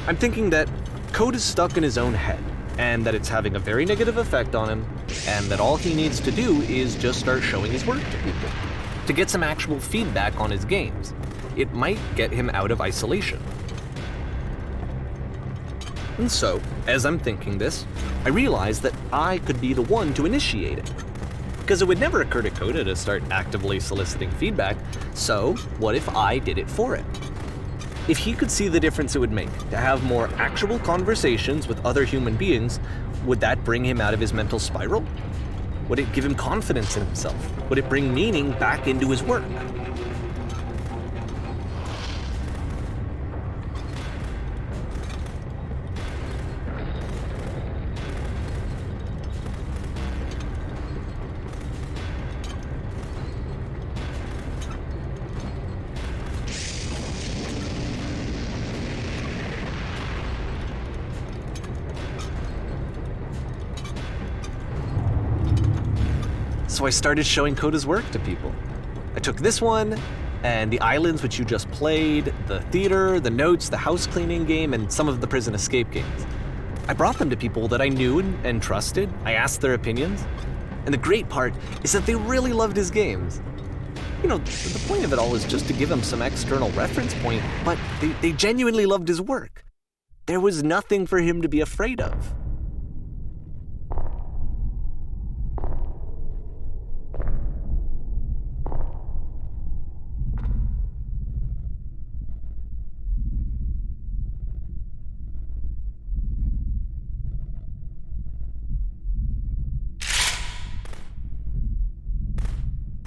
I'm thinking that code is stuck in his own head, and that it's having a very negative effect on him, and that all he needs to do is just start showing his work to people, to get some actual feedback on his games. It might get him out of isolation. And so, as I'm thinking this, I realize that I could be the one to initiate it. Because it would never occur to Coda to start actively soliciting feedback, so what if I did it for it? If he could see the difference it would make to have more actual conversations with other human beings, would that bring him out of his mental spiral? Would it give him confidence in himself? Would it bring meaning back into his work? So I started showing Coda's work to people. I took this one, and the islands which you just played, the theater, the notes, the house cleaning game, and some of the prison escape games. I brought them to people that I knew and trusted. I asked their opinions. And the great part is that they really loved his games. You know, the point of it all is just to give him some external reference point, but they genuinely loved his work. There was nothing for him to be afraid of.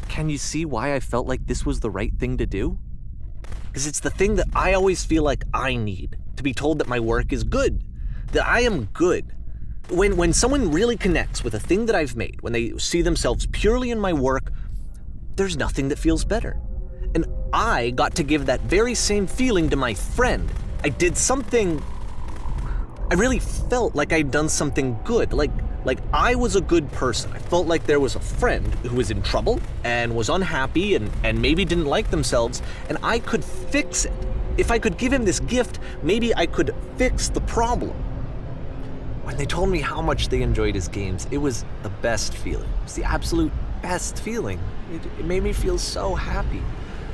Can you see why I felt like this was the right thing to do? Because it's the thing that I always feel like I need, to be told that my work is good, that I am good. When someone really connects with a thing that I've made, when they see themselves purely in my work, there's nothing that feels better. And I got to give that very same feeling to my friend. I did something, I really felt like I'd done something good, like I was a good person. I felt like there was a friend who was in trouble and was unhappy and maybe didn't like themselves, and I could fix it. If I could give him this gift, maybe I could fix the problem. When they told me how much they enjoyed his games, it was the best feeling. It was the absolute best feeling. It made me feel so happy,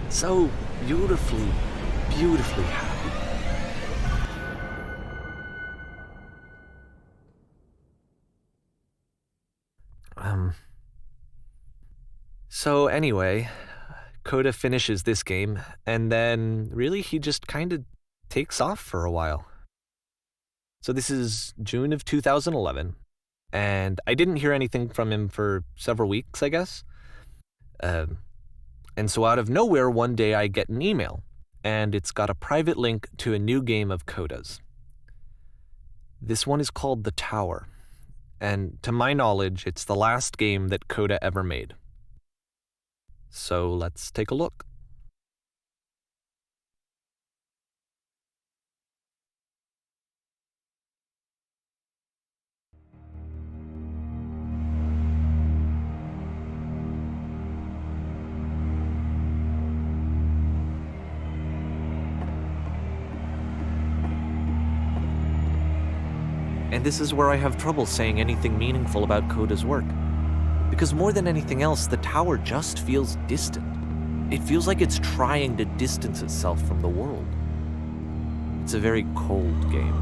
so beautifully, beautifully happy. So anyway, Coda finishes this game, and then really he just kind of takes off for a while. So this is June of 2011, and I didn't hear anything from him for several weeks, I guess. And so out of nowhere, one day I get an email, and it's got a private link to a new game of Coda's. This one is called The Tower, and to my knowledge, it's the last game that Coda ever made. So let's take a look. And this is where I have trouble saying anything meaningful about Coda's work. Because more than anything else, the tower just feels distant. It feels like it's trying to distance itself from the world. It's a very cold game.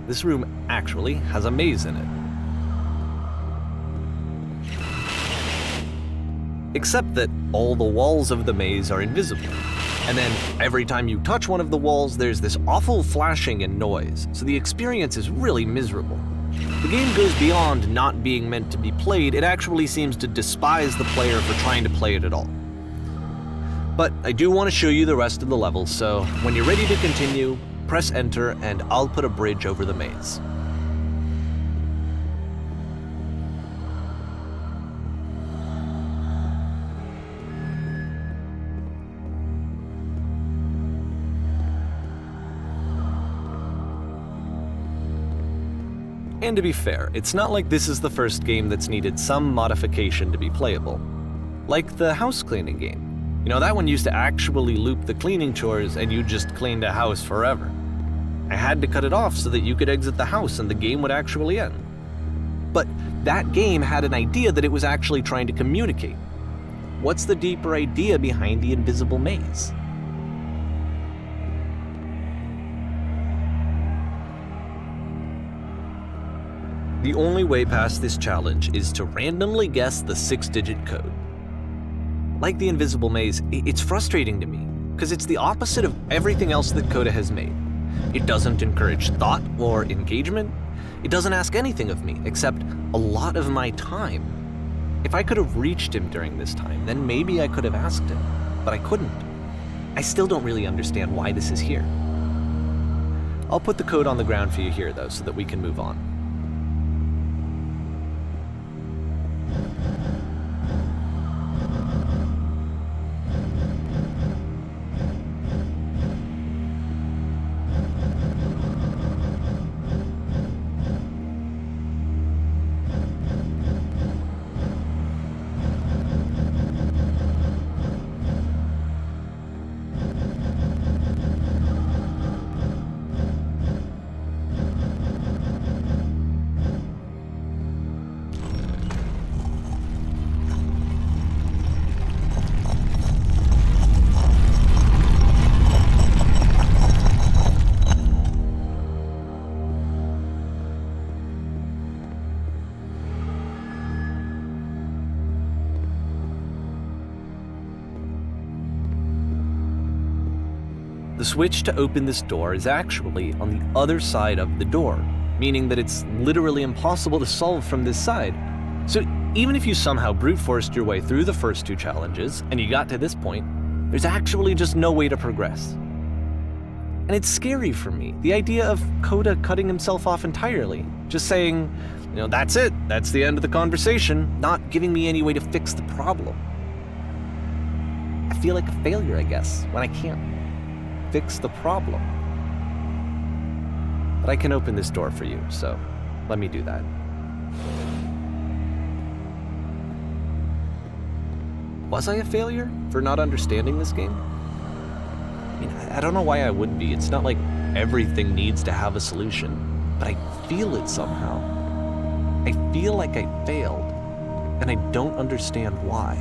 This room actually has a maze in it. Except that all the walls of the maze are invisible. And then every time you touch one of the walls, there's this awful flashing and noise, so the experience is really miserable. The game goes beyond not being meant to be played, it actually seems to despise the player for trying to play it at all. But I do want to show you the rest of the levels, so when you're ready to continue, press enter and I'll put a bridge over the maze. And to be fair, it's not like this is the first game that's needed some modification to be playable. Like the house cleaning game. You know, that one used to actually loop the cleaning chores and you just cleaned a house forever. I had to cut it off so that you could exit the house and the game would actually end. But that game had an idea that it was actually trying to communicate. What's the deeper idea behind the invisible maze? The only way past this challenge is to randomly guess the 6-digit code. Like the invisible maze, it's frustrating to me, because it's the opposite of everything else that Coda has made. It doesn't encourage thought or engagement. It doesn't ask anything of me, except a lot of my time. If I could have reached him during this time, then maybe I could have asked him, but I couldn't. I still don't really understand why this is here. I'll put the code on the ground for you here, though, so that we can move on. The switch to open this door is actually on the other side of the door, meaning that it's literally impossible to solve from this side. So even if you somehow brute forced your way through the first 2 challenges and you got to this point, there's actually just no way to progress. And it's scary for me, the idea of Coda cutting himself off entirely, just saying, that's it, that's the end of the conversation, not giving me any way to fix the problem. I feel like a failure, I guess, when I can't fix the problem. But I can open this door for you, so let me do that. Was I a failure for not understanding this game? I don't know why I would be. It's not like everything needs to have a solution, but I feel it somehow. I feel like I failed, and I don't understand why.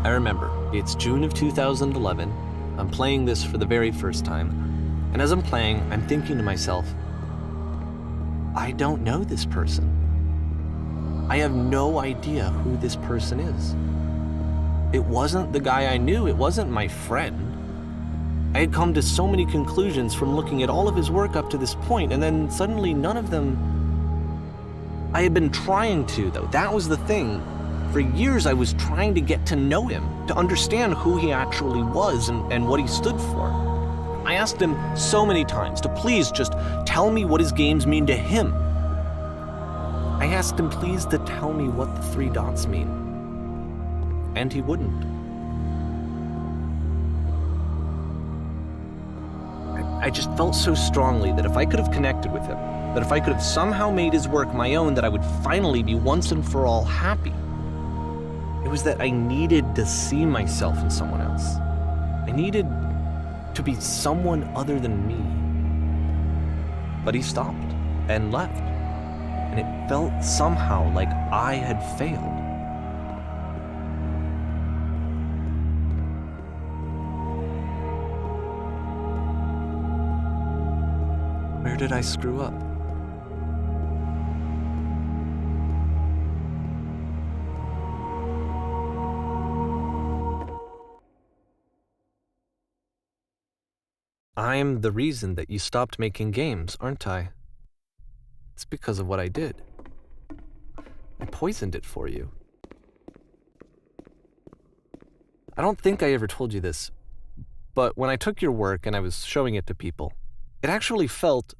I remember, it's June of 2011. I'm playing this for the very first time, and as I'm playing, I'm thinking to myself, I don't know this person. I have no idea who this person is. It wasn't the guy I knew, it wasn't my friend. I had come to so many conclusions from looking at all of his work up to this point, and then suddenly none of them... I had been trying to, though. That was the thing. For years, I was trying to get to know him, to understand who he actually was and what he stood for. I asked him so many times to please just tell me what his games mean to him. I asked him please to tell me what the 3 dots mean. And he wouldn't. I just felt so strongly that if I could have connected with him, that if I could have somehow made his work my own, that I would finally be once and for all happy. It was that I needed to see myself in someone else. I needed to be someone other than me. But he stopped and left, and it felt somehow like I had failed. Where did I screw up? I'm the reason that you stopped making games, aren't I? It's because of what I did. I poisoned it for you. I don't think I ever told you this, but when I took your work and I was showing it to people, it actually felt...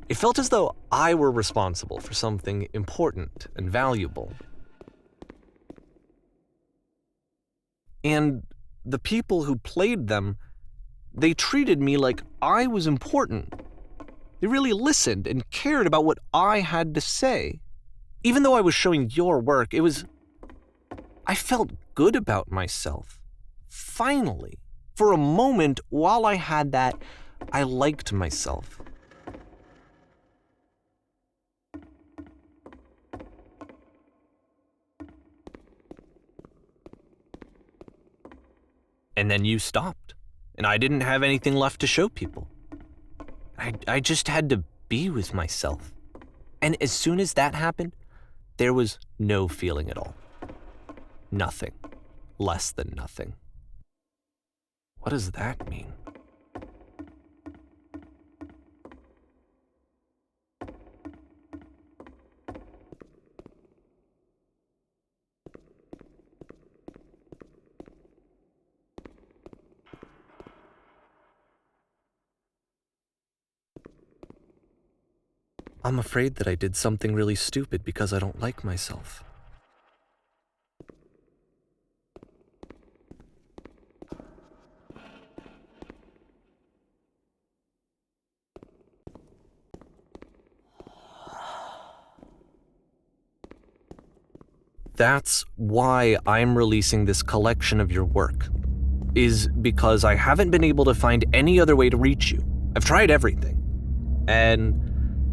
it felt as though I were responsible for something important and valuable. And the people who played them, they treated me like I was important. They really listened and cared about what I had to say. Even though I was showing your work, I felt good about myself. Finally, for a moment, while I had that, I liked myself. And then you stopped, and I didn't have anything left to show people. I just had to be with myself. And as soon as that happened, there was no feeling at all. Nothing. Less than nothing. What does that mean? I'm afraid that I did something really stupid because I don't like myself. That's why I'm releasing this collection of your work, is because I haven't been able to find any other way to reach you. I've tried everything. And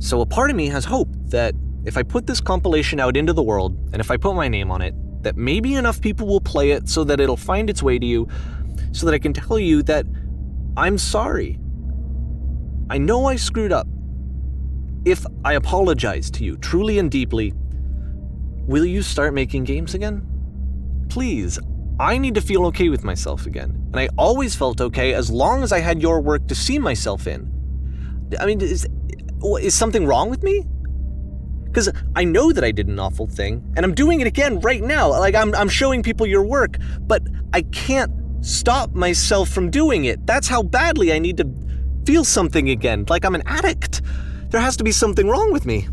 so a part of me has hope that if I put this compilation out into the world, and if I put my name on it, that maybe enough people will play it so that it'll find its way to you, so that I can tell you that I'm sorry. I know I screwed up. If I apologize to you truly and deeply, will you start making games again? Please, I need to feel okay with myself again. And I always felt okay as long as I had your work to see myself in. I mean, is something wrong with me? Because I know that I did an awful thing, and I'm doing it again right now. Like, I'm showing people your work, but I can't stop myself from doing it. That's how badly I need to feel something again, like I'm an addict. There has to be something wrong with me.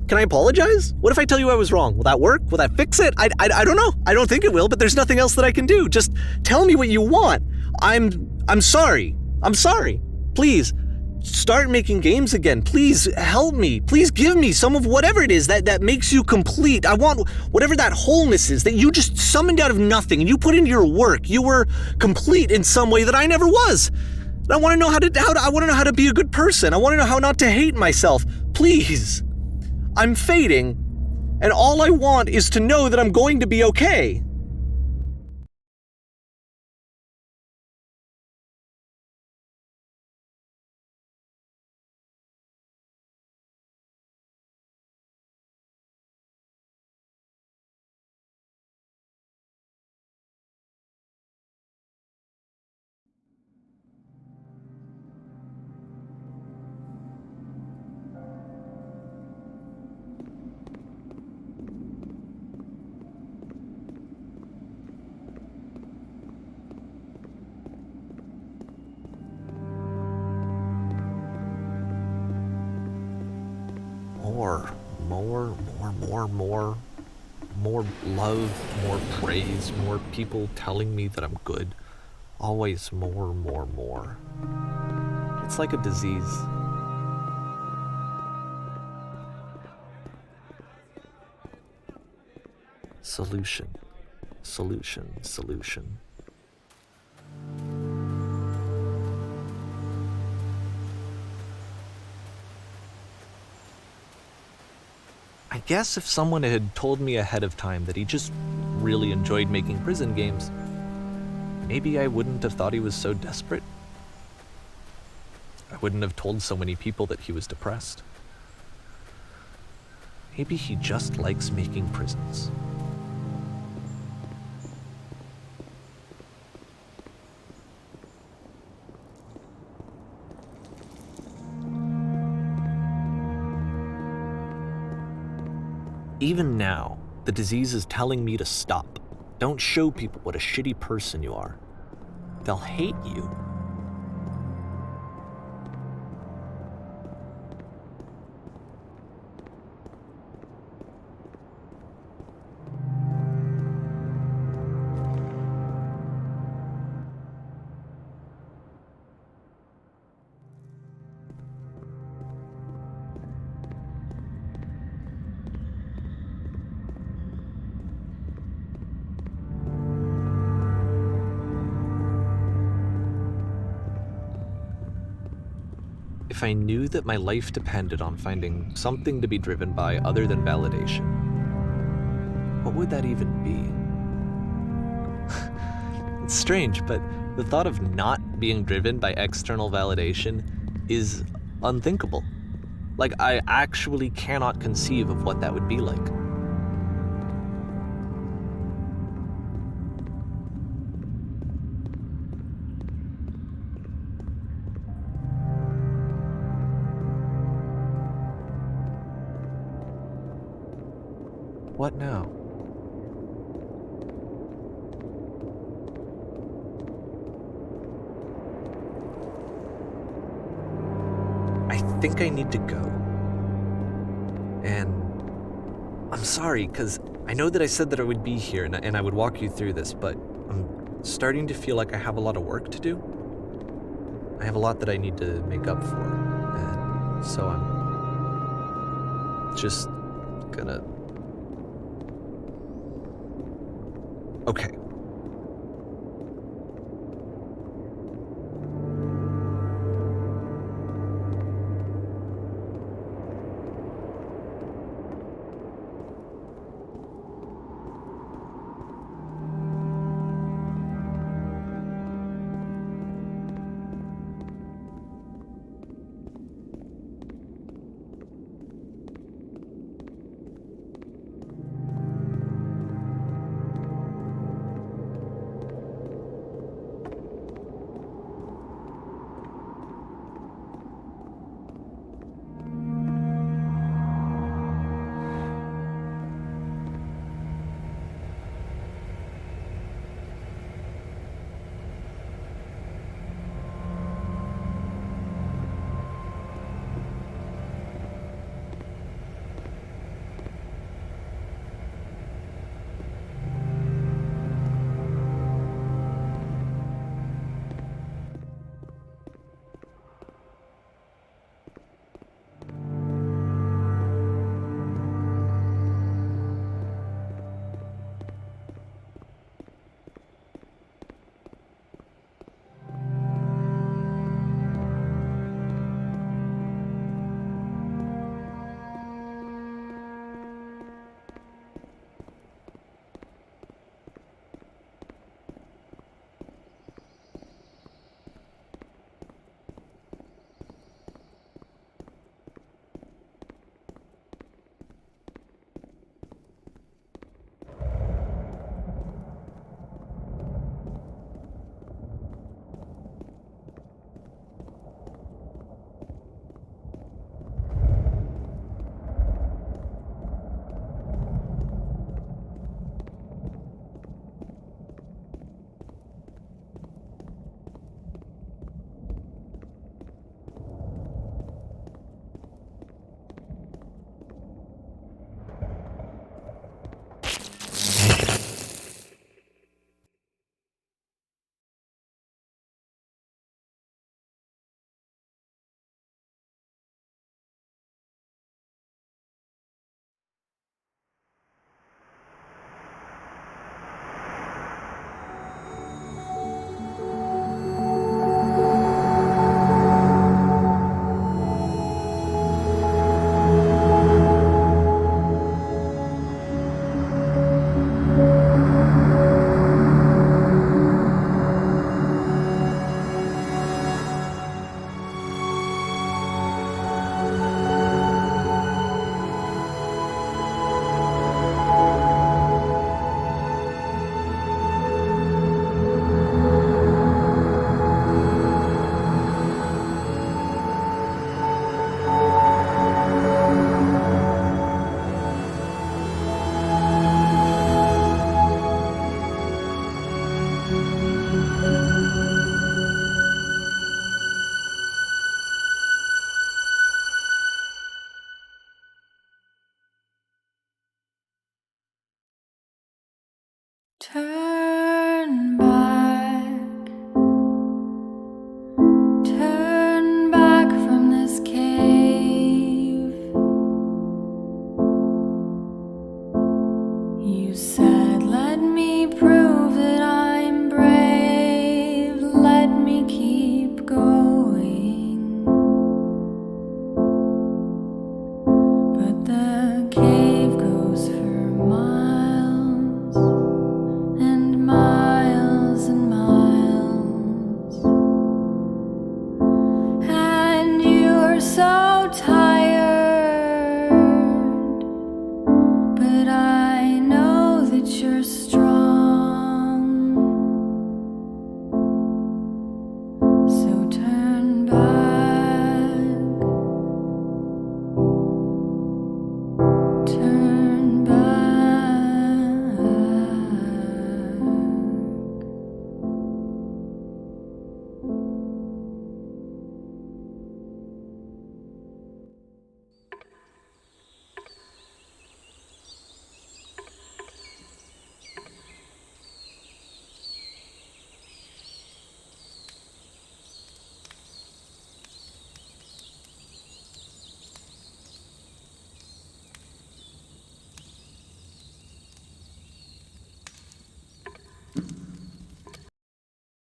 Can I apologize? What if I tell you I was wrong? Will that work? Will that fix it? I don't know. I don't think it will, but there's nothing else that I can do. Just tell me what you want. I'm sorry. I'm sorry. Please, start making games again. Please help me. Please give me some of whatever it is that makes you complete. I want whatever that wholeness is that you just summoned out of nothing and you put into your work. You were complete in some way that I never was. And I want to know how to be a good person. I want to know how not to hate myself. Please. I'm fading, and all I want is to know that I'm going to be okay. More love, more praise, more people telling me that I'm good. Always more. It's like a disease. Solution. I guess if someone had told me ahead of time that he just really enjoyed making prison games, maybe I wouldn't have thought he was so desperate. I wouldn't have told so many people that he was depressed. Maybe he just likes making prisons. Even now, the disease is telling me to stop. Don't show people what a shitty person you are. They'll hate you. if I knew that my life depended on finding something to be driven by other than validation, what would that even be? It's strange, but the thought of not being driven by external validation is unthinkable. Like, I actually cannot conceive of what that would be like. What now? I think I need to go. And I'm sorry, because I know that I said that I would be here and I would walk you through this, but I'm starting to feel like I have a lot of work to do. I have a lot that I need to make up for, and so I'm just gonna... Okay.